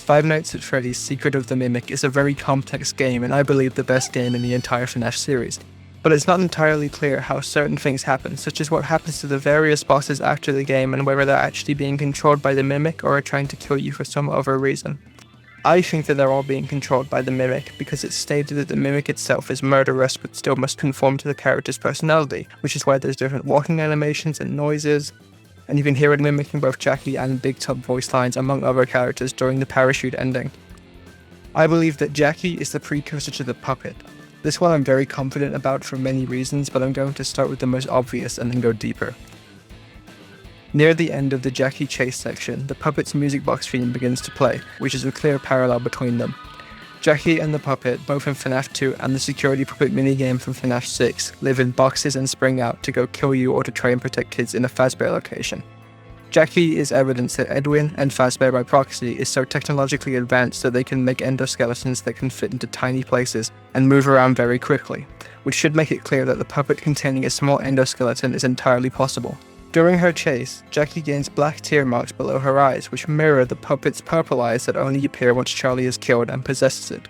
Five Nights at Freddy's Secret of the Mimic is a very complex game and I believe the best game in the entire FNAF series. But it's not entirely clear how certain things happen, such as what happens to the various bosses after the game and whether they're actually being controlled by the Mimic or are trying to kill you for some other reason. I think that they're all being controlled by the Mimic because it's stated that the Mimic itself is murderous but still must conform to the character's personality, which is why there's different walking animations and noises, and you can hear it mimicking both Jackie and Big Top voice lines among other characters during the parachute ending. I believe that Jackie is the precursor to the puppet. This one I'm very confident about for many reasons, but I'm going to start with the most obvious and then go deeper. Near the end of the Jackie chase section, the puppet's music box theme begins to play, which is a clear parallel between them. Jackie and the puppet, both in FNAF 2 and the security puppet minigame from FNAF 6, live in boxes and spring out to go kill you or to try and protect kids in a Fazbear location. Jackie is evidence that Edwin, and Fazbear by proxy, is so technologically advanced that they can make endoskeletons that can fit into tiny places and move around very quickly, which should make it clear that the puppet containing a small endoskeleton is entirely possible. During her chase, Jackie gains black tear marks below her eyes, which mirror the puppet's purple eyes that only appear once Charlie is killed and possesses it.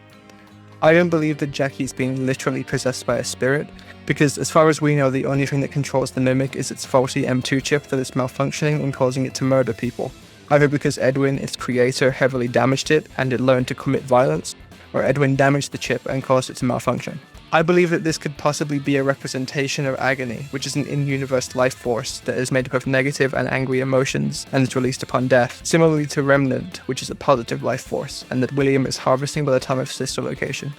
I don't believe that Jackie is being literally possessed by a spirit, because as far as we know, the only thing that controls the Mimic is its faulty M2 chip that is malfunctioning and causing it to murder people, either because Edwin, its creator, heavily damaged it and it learned to commit violence, or Edwin damaged the chip and caused it to malfunction. I believe that this could possibly be a representation of Agony, which is an in-universe life force that is made up of negative and angry emotions and is released upon death, similarly to Remnant, which is a positive life force, and that William is harvesting by the time of sister location.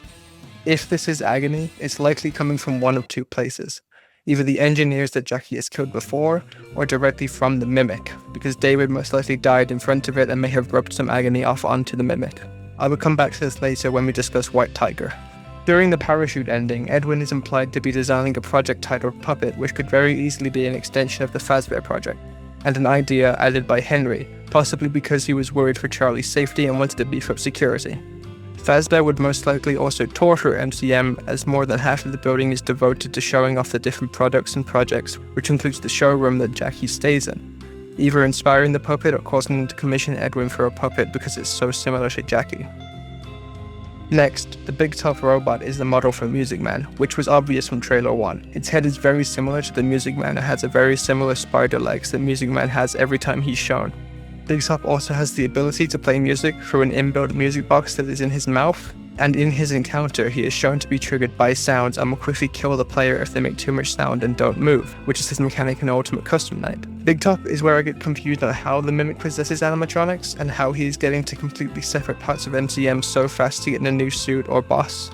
If this is Agony, it's likely coming from one of two places. Either the engineers that Jackie has killed before, or directly from the Mimic, because David most likely died in front of it and may have rubbed some Agony off onto the Mimic. I will come back to this later when we discuss White Tiger. During the parachute ending, Edwin is implied to be designing a project titled Puppet, which could very easily be an extension of the Fazbear project, and an idea added by Henry, possibly because he was worried for Charlie's safety and wanted to beef up security. Fazbear would most likely also torture MCM, as more than half of the building is devoted to showing off the different products and projects, which includes the showroom that Jackie stays in, either inspiring the puppet or causing him to commission Edwin for a puppet because it's so similar to Jackie. Next, the big tough robot is the model for Music Man, which was obvious from trailer 1. Its head is very similar to the Music Man and has a very similar spider legs that Music Man has every time he's shown. Big Top also has the ability to play music through an inbuilt music box that is in his mouth, and in his encounter he is shown to be triggered by sounds and will quickly kill the player if they make too much sound and don't move, which is his mechanic in Ultimate Custom Night. Big Top is where I get confused on how the Mimic possesses animatronics, and how he is getting to completely separate parts of MCM so fast to get in a new suit or boss.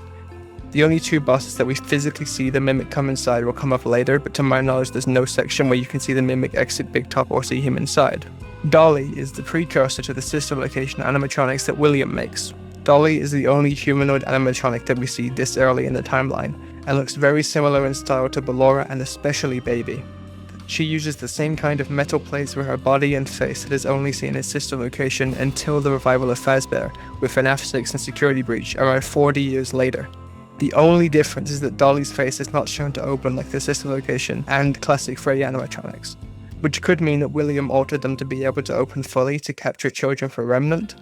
The only two bosses that we physically see the Mimic come inside will come up later, but to my knowledge there's no section where you can see the Mimic exit Big Top or see him inside. Dollie is the precursor to the sister location animatronics that William makes. Dollie is the only humanoid animatronic that we see this early in the timeline, and looks very similar in style to Ballora and especially Baby. She uses the same kind of metal plates for her body and face that is only seen in its sister location until the revival of Fazbear, with FNAF 6 and Security Breach around 40 years later. The only difference is that Dollie's face is not shown to open like the sister location and classic Freddy animatronics, which could mean that William altered them to be able to open fully to capture children for Remnant.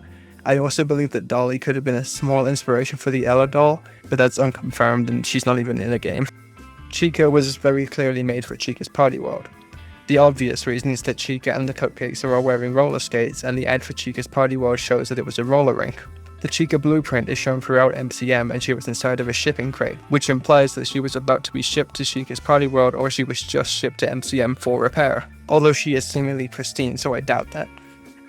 I also believe that Dollie could have been a small inspiration for the Ella doll, but that's unconfirmed and she's not even in a game. Chica was very clearly made for Chica's Party World. The obvious reason is that Chica and the cupcakes are all wearing roller skates, and the ad for Chica's Party World shows that it was a roller rink. The Chica blueprint is shown throughout MCM, and she was inside of a shipping crate, which implies that she was about to be shipped to Chica's Party World, or she was just shipped to MCM for repair, although she is seemingly pristine, so I doubt that.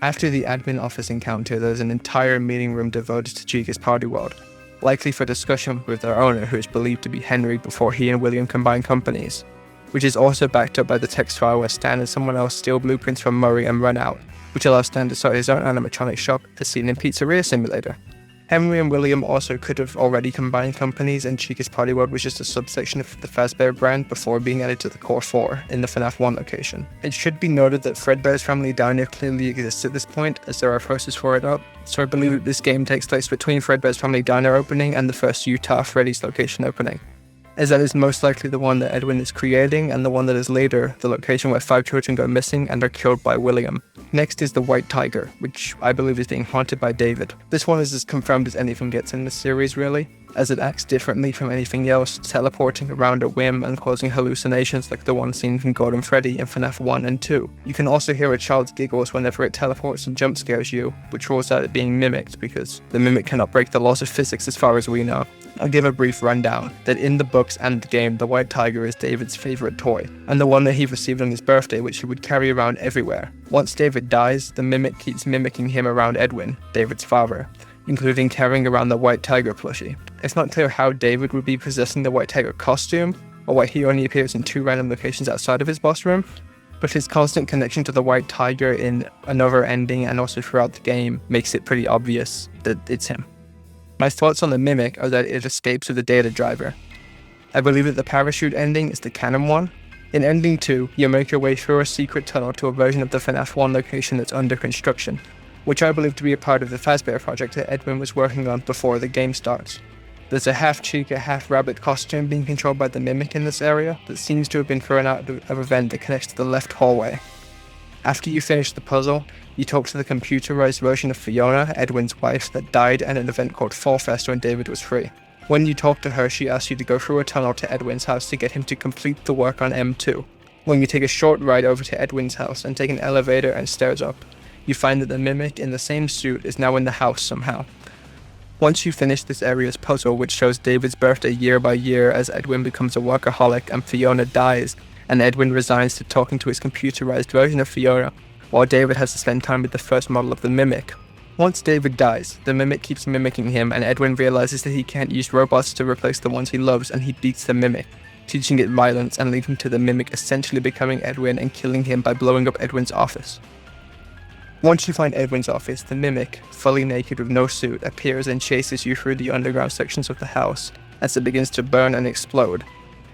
After the admin office encounter, there's an entire meeting room devoted to Chica's Party World, likely for discussion with their owner, who is believed to be Henry before he and William combine companies, which is also backed up by the text file where Stan and someone else steal blueprints from Murray and run out, which allows Stan to start his own animatronic shop as seen in Pizzeria Simulator. Henry and William also could have already combined companies, and Chica's Party World was just a subsection of the Fazbear brand before being added to the Core 4 in the FNAF 1 location. It should be noted that Fredbear's Family Diner clearly exists at this point, as there are posters for it up, so I believe that this game takes place between Fredbear's Family Diner opening and the first Utah Freddy's location opening. as that is most likely the one that Edwin is creating and the one that is later the location where 5 children go missing and are killed by William. Next is the White Tiger, which I believe is being haunted by David. This one is as confirmed as anything gets in this series really, as it acts differently from anything else, teleporting around at whim and causing hallucinations like the one seen from Golden Freddy in FNAF 1 and 2. You can also hear a child's giggles whenever it teleports and jump scares you, which rules out it being mimicked because the mimic cannot break the laws of physics as far as we know. I'll give a brief rundown, that in the books and the game, the White Tiger is David's favourite toy, and the one that he received on his birthday which he would carry around everywhere. Once David dies, the mimic keeps mimicking him around Edwin, David's father, including carrying around the White Tiger plushie. It's not clear how David would be possessing the White Tiger costume, or why he only appears in 2 random locations outside of his boss room, but his constant connection to the White Tiger in another ending and also throughout the game makes it pretty obvious that it's him. My thoughts on the mimic are that it escapes with the data driver. I believe that the parachute ending is the canon one. In ending 2, you make your way through a secret tunnel to a version of the FNAF 1 location that's under construction, which I believe to be a part of the Fazbear project that Edwin was working on before the game starts. There's a half Chica, half rabbit costume being controlled by the mimic in this area that seems to have been thrown out of a vent that connects to the left hallway. After you finish the puzzle, you talk to the computerized version of Fiona, Edwin's wife, that died at an event called Fall Fest when David was free. When you talk to her, she asks you to go through a tunnel to Edwin's house to get him to complete the work on M2. When you take a short ride over to Edwin's house and take an elevator and stairs up, you find that the mimic in the same suit is now in the house somehow. Once you finish this area's puzzle, which shows David's birthday year by year as Edwin becomes a workaholic and Fiona dies, and Edwin resigns to talking to his computerized version of Fiona, while David has to spend time with the first model of the mimic. Once David dies, the mimic keeps mimicking him and Edwin realizes that he can't use robots to replace the ones he loves and he beats the mimic, teaching it violence and leading to the mimic essentially becoming Edwin and killing him by blowing up Edwin's office. Once you find Edwin's office, the mimic, fully naked with no suit, appears and chases you through the underground sections of the house as it begins to burn and explode,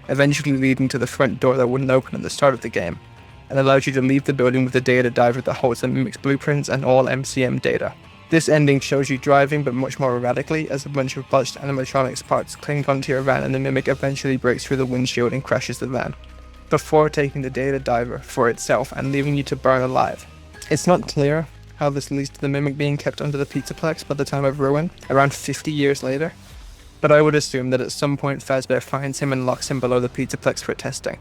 eventually leading to the front door that wouldn't open at the start of the game, and allows you to leave the building with the data diver that holds the mimic's blueprints and all MCM data. This ending shows you driving but much more erratically as a bunch of botched animatronics parts cling onto your van and the mimic eventually breaks through the windshield and crashes the van, before taking the data diver for itself and leaving you to burn alive. It's not clear how this leads to the mimic being kept under the Pizzaplex by the time of Ruin, around 50 years later, but I would assume that at some point Fazbear finds him and locks him below the Pizzaplex for testing.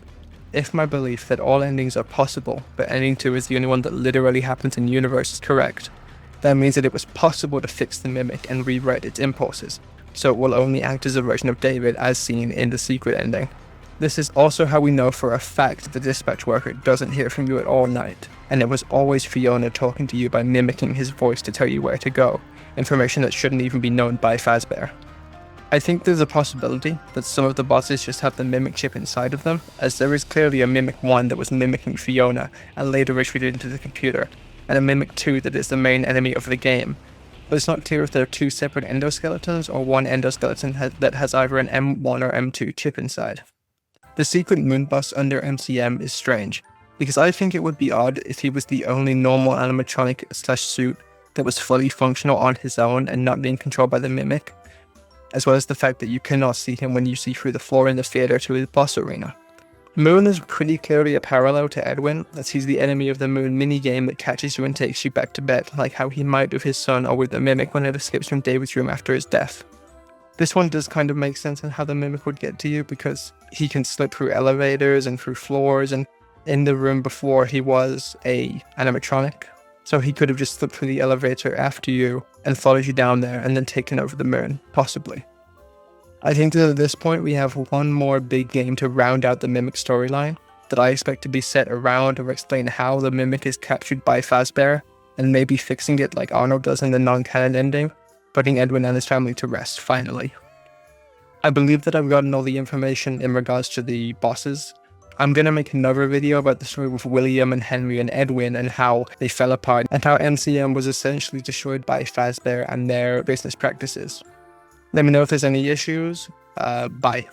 If my belief that all endings are possible, but ending 2 is the only one that literally happens in universe is correct, that means that it was possible to fix the mimic and rewrite its impulses, so it will only act as a version of David as seen in the secret ending. This is also how we know for a fact the dispatch worker doesn't hear from you at all night, and it was always Fiona talking to you by mimicking his voice to tell you where to go, information that shouldn't even be known by Fazbear. I think there's a possibility that some of the bosses just have the mimic chip inside of them, as there is clearly a Mimic 1 that was mimicking Fiona and later retreated into the computer, and a Mimic 2 that is the main enemy of the game. But it's not clear if there are 2 separate endoskeletons or one endoskeleton that has either an M1 or M2 chip inside. The secret moon boss under MCM is strange, because I think it would be odd if he was the only normal animatronic/suit that was fully functional on his own and not being controlled by the mimic, as well as the fact that you cannot see him when you see through the floor in the theater to his boss arena. Moon is pretty clearly a parallel to Edwin, as he's the enemy of the Moon minigame that catches you and takes you back to bed, like how he might with his son or with the mimic when it escapes from David's room after his death. This one does kind of make sense in how the mimic would get to you, because he can slip through elevators and through floors, and in the room before he was a animatronic, so he could have just slipped through the elevator after you and followed you down there and then taken over the moon, possibly. I think that at this point we have one more big game to round out the mimic storyline that I expect to be set around or explain how the mimic is captured by Fazbear and maybe fixing it like Arnold does in the non-canon ending, putting Edwin and his family to rest, finally. I believe that I've gotten all the information in regards to the bosses. I'm going to make another video about the story with William and Henry and Edwin and how they fell apart and how MCM was essentially destroyed by Fazbear and their business practices. Let me know if there's any issues. Bye.